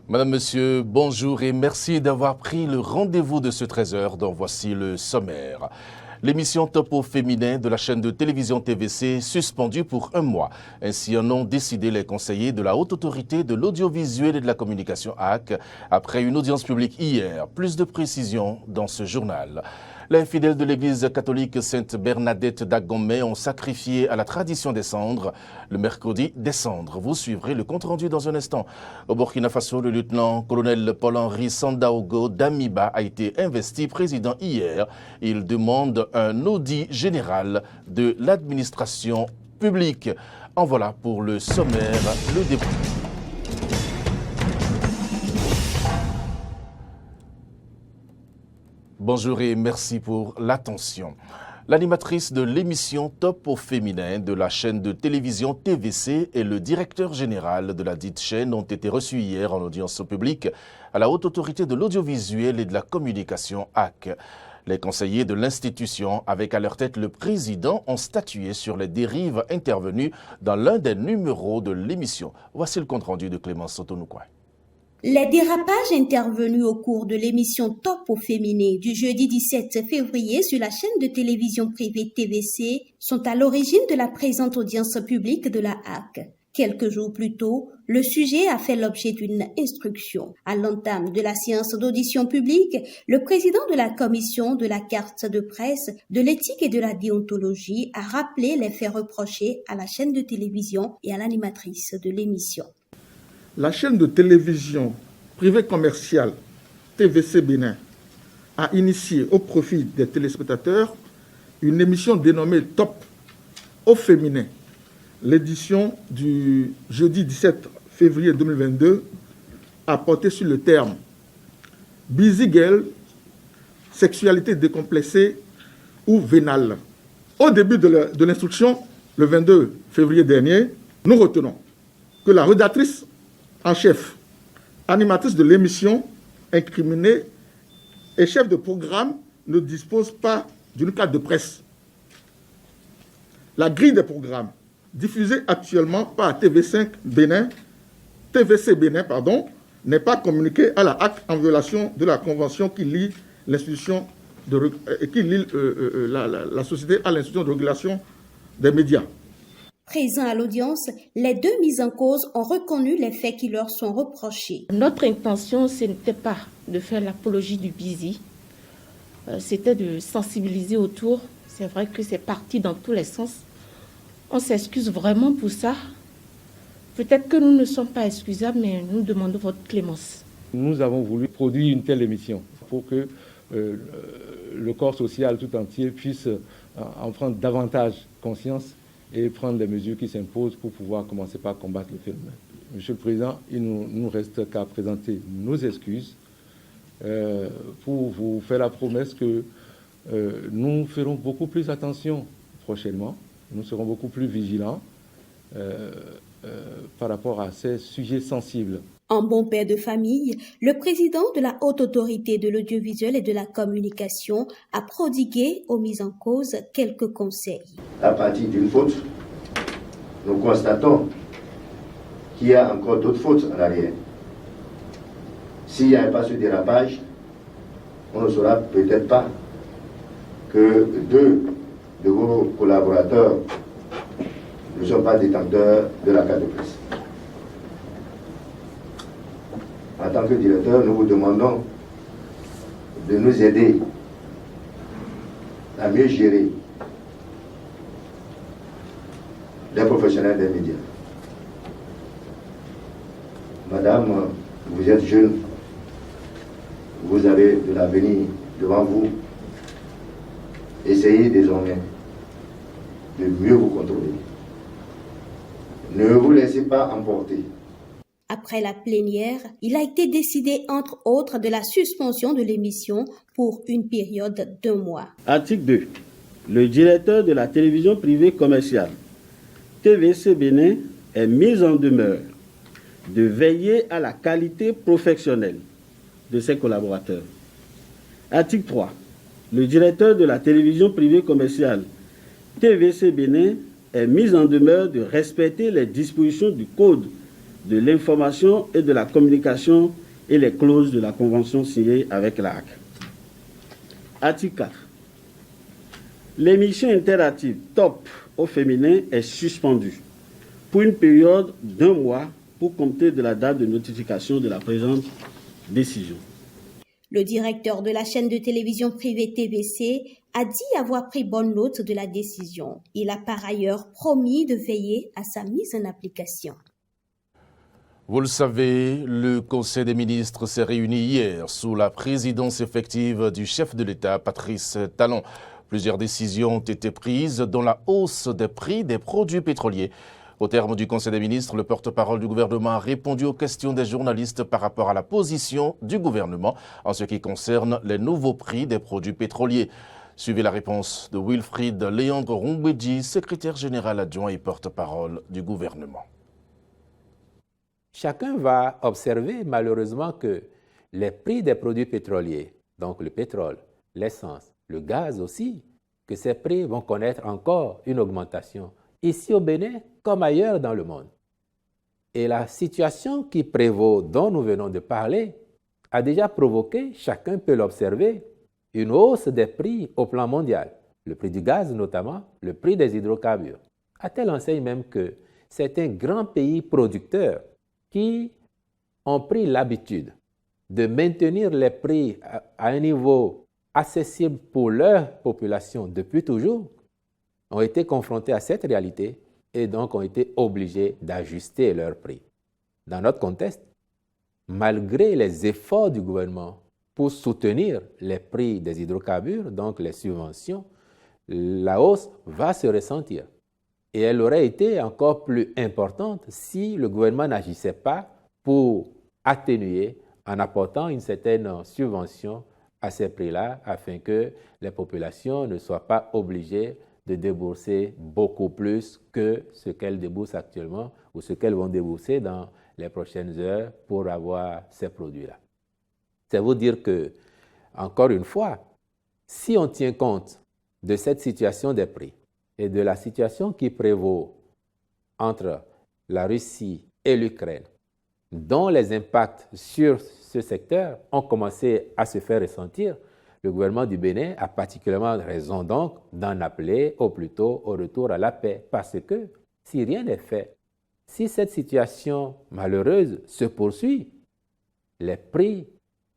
Madame, Monsieur, bonjour et merci d'avoir pris le rendez-vous de ce 13h dont voici le sommaire. L'émission Topo féminin de la chaîne de télévision TVC suspendue pour un mois. Ainsi en ont décidé les conseillers de la Haute Autorité de l'Audiovisuel et de la Communication HAC après une audience publique hier. Plus de précisions dans ce journal. Les fidèles de l'église catholique Sainte-Bernadette d'Agomé ont sacrifié à la tradition des cendres le mercredi des cendres. Vous suivrez le compte-rendu dans un instant. Au Burkina Faso, le lieutenant-colonel Paul-Henri Sandaogo Damiba a été investi président hier. Il demande un audit général de l'administration publique. En voilà pour le sommaire, le début. Bonjour et merci pour l'attention. L'animatrice de l'émission Top au féminin de la chaîne de télévision TVC et le directeur général de la dite chaîne ont été reçus hier en audience publique à la Haute Autorité de l'Audiovisuel et de la Communication HAC. Les conseillers de l'institution, avec à leur tête le président, ont statué sur les dérives intervenues dans l'un des numéros de l'émission. Voici le compte-rendu de Clémence Sotonoukoy. Les dérapages intervenus au cours de l'émission Top au féminin du jeudi 17 février sur la chaîne de télévision privée TVC sont à l'origine de la présente audience publique de la HAC. Quelques jours plus tôt, le sujet a fait l'objet d'une instruction. À l'entame de la séance d'audition publique, le président de la commission de la carte de presse, de l'éthique et de la déontologie a rappelé les faits reprochés à la chaîne de télévision et à l'animatrice de l'émission. La chaîne de télévision privée commerciale TVC Bénin a initié au profit des téléspectateurs une émission dénommée Top au féminin. L'édition du jeudi 17 février 2022 a porté sur le terme Busy Girl, sexualité décomplexée ou vénale. Au début de l'instruction, le 22 février dernier, nous retenons que la rédactrice en chef, animatrice de l'émission, incriminée et chef de programme ne dispose pas d'une carte de presse. La grille des programmes diffusée actuellement par TVC Bénin, n'est pas communiquée à la HAC en violation de la convention qui lie l'institution la société à l'institution de régulation des médias. Présents à l'audience, les deux mises en cause ont reconnu les faits qui leur sont reprochés. Notre intention, ce n'était pas de faire l'apologie du busy, c'était de sensibiliser autour. C'est vrai que c'est parti dans tous les sens. On s'excuse vraiment pour ça. Peut-être que nous ne sommes pas excusables, mais nous demandons votre clémence. Nous avons voulu produire une telle émission pour que le corps social tout entier puisse en prendre davantage conscience et prendre les mesures qui s'imposent pour pouvoir commencer par combattre le phénomène. Monsieur le Président, il ne nous reste qu'à présenter nos excuses pour vous faire la promesse que nous ferons beaucoup plus attention prochainement. Nous serons beaucoup plus vigilants par rapport à ces sujets sensibles. En bon père de famille, le président de la Haute Autorité de l'Audiovisuel et de la Communication a prodigué aux mises en cause quelques conseils. À partir d'une faute, nous constatons qu'il y a encore d'autres fautes en arrière. S'il n'y avait pas ce dérapage, on ne saura peut-être pas que deux de vos collaborateurs ne sont pas détenteurs de la carte de presse. En tant que directeur, nous vous demandons de nous aider à mieux gérer les professionnels des médias. Madame, vous êtes jeune, vous avez de l'avenir devant vous. Essayez désormais de mieux vous contrôler. Ne vous laissez pas emporter. Après la plénière, il a été décidé, entre autres, de la suspension de l'émission pour une période d'1 mois. Article 2. Le directeur de la télévision privée commerciale TVC Bénin est mis en demeure de veiller à la qualité professionnelle de ses collaborateurs. Article 3. Le directeur de la télévision privée commerciale TVC Bénin est mis en demeure de respecter les dispositions du Code de l'information et de la communication et les clauses de la convention signée avec la HAC. Article 4. L'émission interactive Top au féminin est suspendue pour une période d'1 mois pour compter de la date de notification de la présente décision. Le directeur de la chaîne de télévision privée TVC a dit avoir pris bonne note de la décision. Il a par ailleurs promis de veiller à sa mise en application. Vous le savez, le Conseil des ministres s'est réuni hier sous la présidence effective du chef de l'État, Patrice Talon. Plusieurs décisions ont été prises, dont la hausse des prix des produits pétroliers. Au terme du Conseil des ministres, le porte-parole du gouvernement a répondu aux questions des journalistes par rapport à la position du gouvernement en ce qui concerne les nouveaux prix des produits pétroliers. Suivez la réponse de Wilfried Léandre Rombedji, secrétaire général adjoint et porte-parole du gouvernement. Chacun va observer malheureusement que les prix des produits pétroliers, donc le pétrole, l'essence, le gaz aussi, que ces prix vont connaître encore une augmentation, ici au Bénin comme ailleurs dans le monde. Et la situation qui prévaut, dont nous venons de parler, a déjà provoqué, chacun peut l'observer, une hausse des prix au plan mondial, le prix du gaz notamment, le prix des hydrocarbures, à telle enseigne même que certains grands pays producteurs qui ont pris l'habitude de maintenir les prix à un niveau accessible pour leur population depuis toujours, ont été confrontés à cette réalité et donc ont été obligés d'ajuster leurs prix. Dans notre contexte, malgré les efforts du gouvernement pour soutenir les prix des hydrocarbures, donc les subventions, la hausse va se ressentir. Et elle aurait été encore plus importante si le gouvernement n'agissait pas pour atténuer en apportant une certaine subvention à ces prix-là afin que les populations ne soient pas obligées de débourser beaucoup plus que ce qu'elles déboursent actuellement ou ce qu'elles vont débourser dans les prochaines heures pour avoir ces produits-là. C'est vous dire que, encore une fois, si on tient compte de cette situation des prix et de la situation qui prévaut entre la Russie et l'Ukraine, dont les impacts sur ce secteur ont commencé à se faire ressentir, le gouvernement du Bénin a particulièrement raison donc d'en appeler au plus tôt au retour à la paix. Parce que si rien n'est fait, si cette situation malheureuse se poursuit, les prix,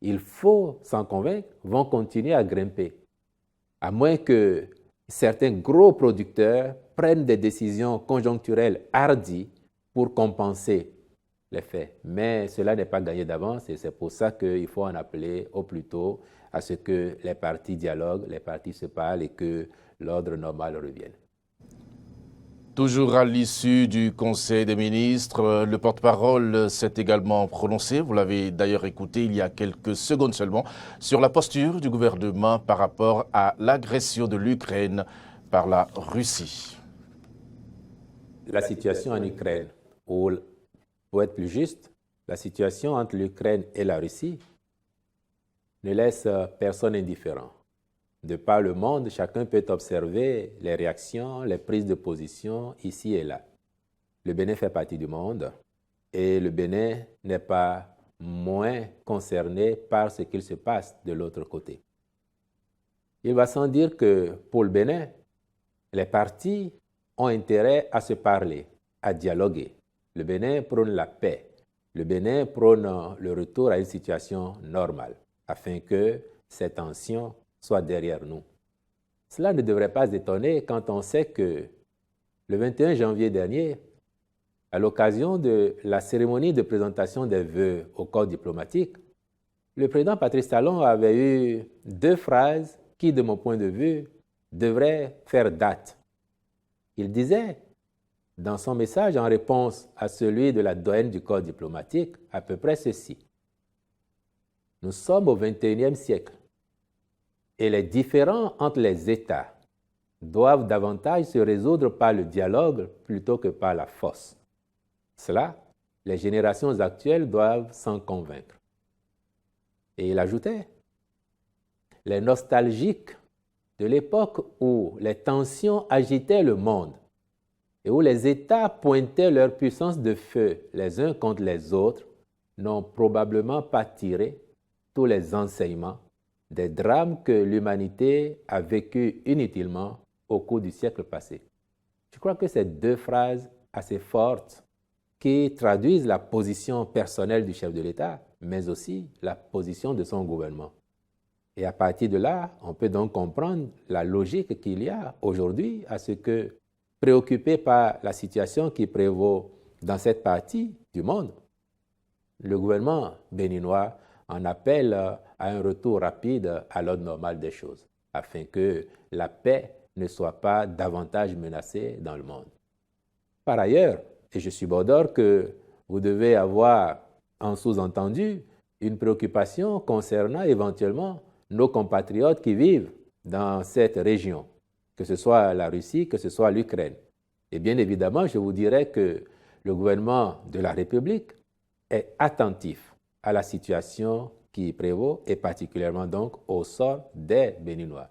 il faut s'en convaincre, vont continuer à grimper. À moins que certains gros producteurs prennent des décisions conjoncturelles hardies pour compenser les faits. Mais cela n'est pas gagné d'avance et c'est pour ça qu'il faut en appeler au plus tôt à ce que les parties dialoguent, les parties se parlent et que l'ordre normal revienne. Toujours à l'issue du Conseil des ministres, le porte-parole s'est également prononcé, vous l'avez d'ailleurs écouté il y a quelques secondes seulement, sur la posture du gouvernement par rapport à l'agression de l'Ukraine par la Russie. La situation en Ukraine, ou pour être plus juste, la situation entre l'Ukraine et la Russie ne laisse personne indifférent. De par le monde, chacun peut observer les réactions, les prises de position ici et là. Le Bénin fait partie du monde et le Bénin n'est pas moins concerné par ce qu'il se passe de l'autre côté. Il va sans dire que pour le Bénin, les parties ont intérêt à se parler, à dialoguer. Le Bénin prône la paix. Le Bénin prône le retour à une situation normale afin que ces tensions soient derrière nous. Cela ne devrait pas étonner quand on sait que le 21 janvier dernier, à l'occasion de la cérémonie de présentation des vœux au corps diplomatique, le président Patrice Talon avait eu 2 phrases qui, de mon point de vue, devraient faire date. Il disait, dans son message en réponse à celui de la doyenne du corps diplomatique, à peu près ceci. Nous sommes au XXIe siècle et les différends entre les États doivent davantage se résoudre par le dialogue plutôt que par la force. Cela, les générations actuelles doivent s'en convaincre. Et il ajoutait, les nostalgiques de l'époque où les tensions agitaient le monde et où les États pointaient leur puissance de feu les uns contre les autres, n'ont probablement pas tiré tous les enseignements des drames que l'humanité a vécus inutilement au cours du siècle passé. Je crois que ces deux phrases assez fortes qui traduisent la position personnelle du chef de l'État, mais aussi la position de son gouvernement. Et à partir de là, on peut donc comprendre la logique qu'il y a aujourd'hui à ce que, préoccupé par la situation qui prévaut dans cette partie du monde, le gouvernement béninois en appelle à un retour rapide à l'ordre normal des choses, afin que la paix ne soit pas davantage menacée dans le monde. Par ailleurs, et je subodore que vous devez avoir en sous-entendu une préoccupation concernant éventuellement nos compatriotes qui vivent dans cette région, que ce soit la Russie, que ce soit l'Ukraine. Et bien évidemment, je vous dirais que le gouvernement de la République est attentif à la situation qui prévaut et particulièrement donc au sort des Béninois.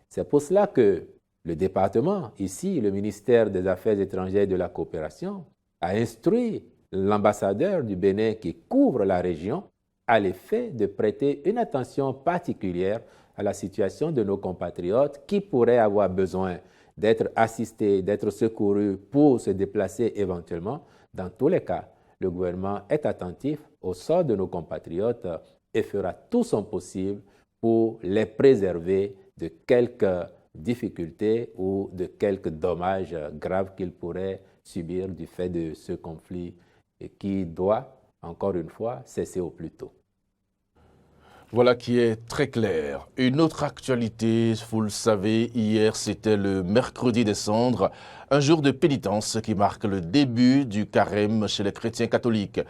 C'est pour cela que le département, ici, le ministère des Affaires étrangères et de la coopération, a instruit l'ambassadeur du Bénin qui couvre la région à l'effet de prêter une attention particulière à la situation de nos compatriotes qui pourraient avoir besoin d'être assistés, d'être secourus pour se déplacer éventuellement. Dans tous les cas, le gouvernement est attentif au sort de nos compatriotes et fera tout son possible pour les préserver de quelques difficultés ou de quelques dommages graves qu'ils pourraient subir du fait de ce conflit qui doit, encore une fois, cesser au plus tôt. Voilà qui est très clair. Une autre actualité, vous le savez, hier c'était le mercredi des cendres, un jour de pénitence qui marque le début du carême chez les chrétiens catholiques.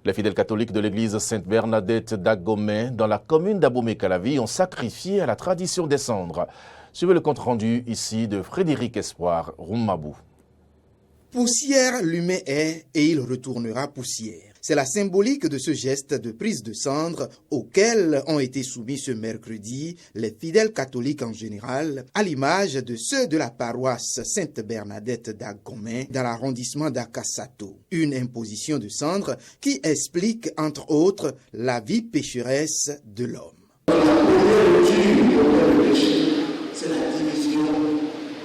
Les fidèles catholiques de l'église Sainte-Bernadette d'Agomé, dans la commune d'Abomey-Calavi, ont sacrifié à la tradition des cendres. Suivez le compte-rendu ici de Frédéric Espoir Roumabou. Poussière, l'humain est et il retournera poussière. C'est la symbolique de ce geste de prise de cendres auquel ont été soumis ce mercredi les fidèles catholiques en général, à l'image de ceux de la paroisse Sainte-Bernadette d'Agomé dans l'arrondissement d'Akasato. Une imposition de cendres qui explique entre autres la vie pécheresse de l'homme. C'est la division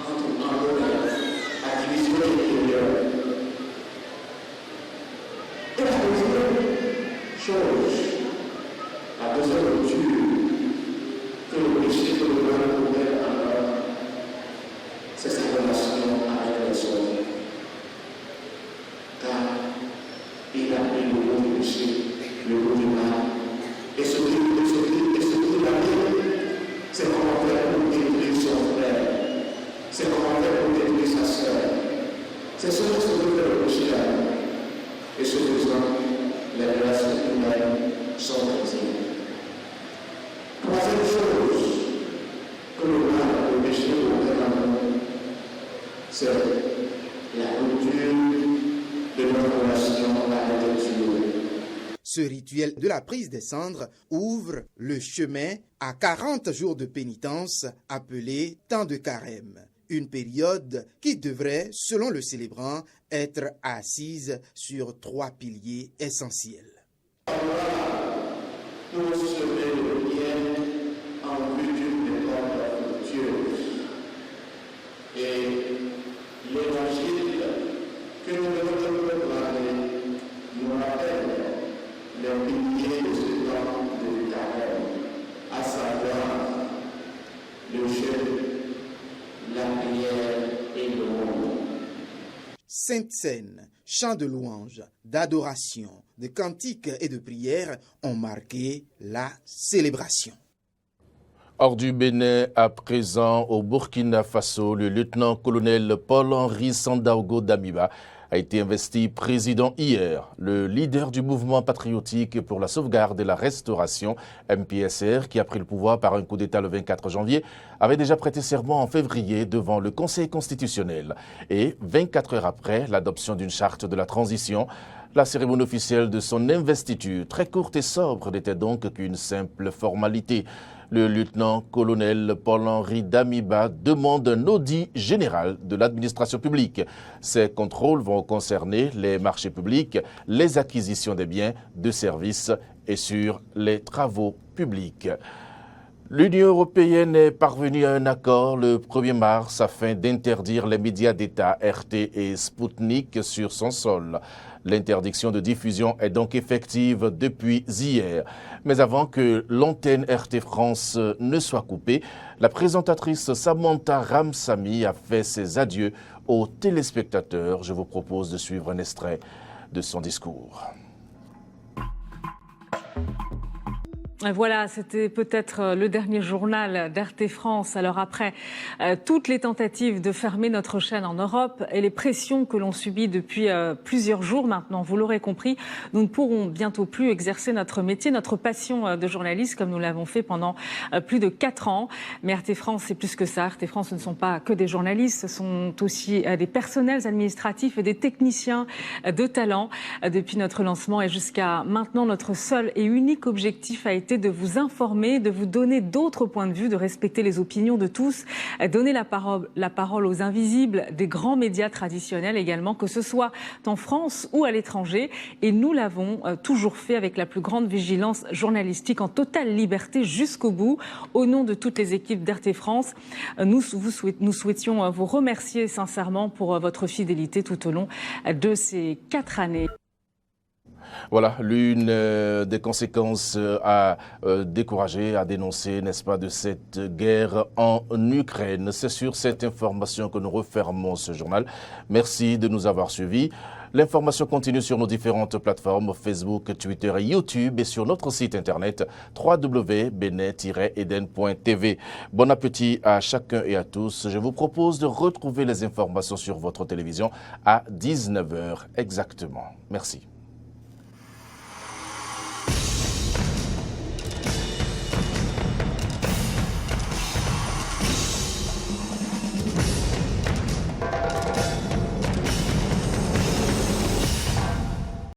entre l'homme, la division intérieure. Et la deuxième chose, la deuxième rupture que le péché de l'homme commet en l'homme, c'est sa relation avec les autres. Car il a pris le goût du péché, le goût du mal, et ce qu'il a dit, c'est comment faire pour détruire son frère, c'est comment faire pour détruire sa sœur. C'est ce que se veut faire le péché. Et ce faisant, les relations humaines sont brisées. Troisième chose que le péché commet dans le monde, c'est la rupture de notre relation avec Dieu. Ce rituel de la prise des cendres ouvre le chemin à 40 jours de pénitence appelé temps de carême. Une période qui devrait, selon le célébrant, être assise sur 3 piliers essentiels. Pour semer le bien en vue d'une méthode fructueuse. Et l'évangile que nous devons proclamer nous rappelle les piliers de ce temps de carême, à savoir le jeûne, la prière et le monde. Sainte Seine, chants de louanges, d'adoration, de cantiques et de prières ont marqué la célébration. Hors du Bénin, à présent au Burkina Faso, le lieutenant-colonel Paul-Henri Sandaogo Damiba a été investi président hier. Le leader du mouvement patriotique pour la sauvegarde et la restauration, MPSR, qui a pris le pouvoir par un coup d'État le 24 janvier, avait déjà prêté serment en février devant le Conseil constitutionnel. Et 24 heures après l'adoption d'une charte de la transition, La cérémonie officielle de son investiture, très courte et sobre, n'était donc qu'une simple formalité. Le lieutenant-colonel Paul-Henri Damiba demande un audit général de l'administration publique. Ces contrôles vont concerner les marchés publics, les acquisitions des biens, de services et sur les travaux publics. L'Union européenne est parvenue à un accord le 1er mars afin d'interdire les médias d'État RT et Sputnik sur son sol. L'interdiction de diffusion est donc effective depuis hier. Mais avant que l'antenne RT France ne soit coupée, la présentatrice Samantha Ramsamy a fait ses adieux aux téléspectateurs. Je vous propose de suivre un extrait de son discours. Voilà, c'était peut-être le dernier journal d'RT France. Alors après toutes les tentatives de fermer notre chaîne en Europe et les pressions que l'on subit depuis plusieurs jours maintenant, vous l'aurez compris, nous ne pourrons bientôt plus exercer notre métier, notre passion de journaliste comme nous l'avons fait pendant plus de 4 ans. Mais RT France, c'est plus que ça. RT France, ce ne sont pas que des journalistes, ce sont aussi des personnels administratifs et des techniciens de talent. Depuis notre lancement et jusqu'à maintenant, notre seul et unique objectif a été de vous informer, de vous donner d'autres points de vue, de respecter les opinions de tous, donner la parole aux invisibles des grands médias traditionnels également, que ce soit en France ou à l'étranger. Et nous l'avons toujours fait avec la plus grande vigilance journalistique, en totale liberté jusqu'au bout. Au nom de toutes les équipes d'RT France, nous souhaitions vous remercier sincèrement pour votre fidélité tout au long de ces 4 années. Voilà, l'une des conséquences à décourager, à dénoncer, n'est-ce pas, de cette guerre en Ukraine. C'est sur cette information que nous refermons ce journal. Merci de nous avoir suivis. L'information continue sur nos différentes plateformes Facebook, Twitter et YouTube et sur notre site internet www.benin-eden.tv. Bon appétit à chacun et à tous. Je vous propose de retrouver les informations sur votre télévision à 19h exactement. Merci.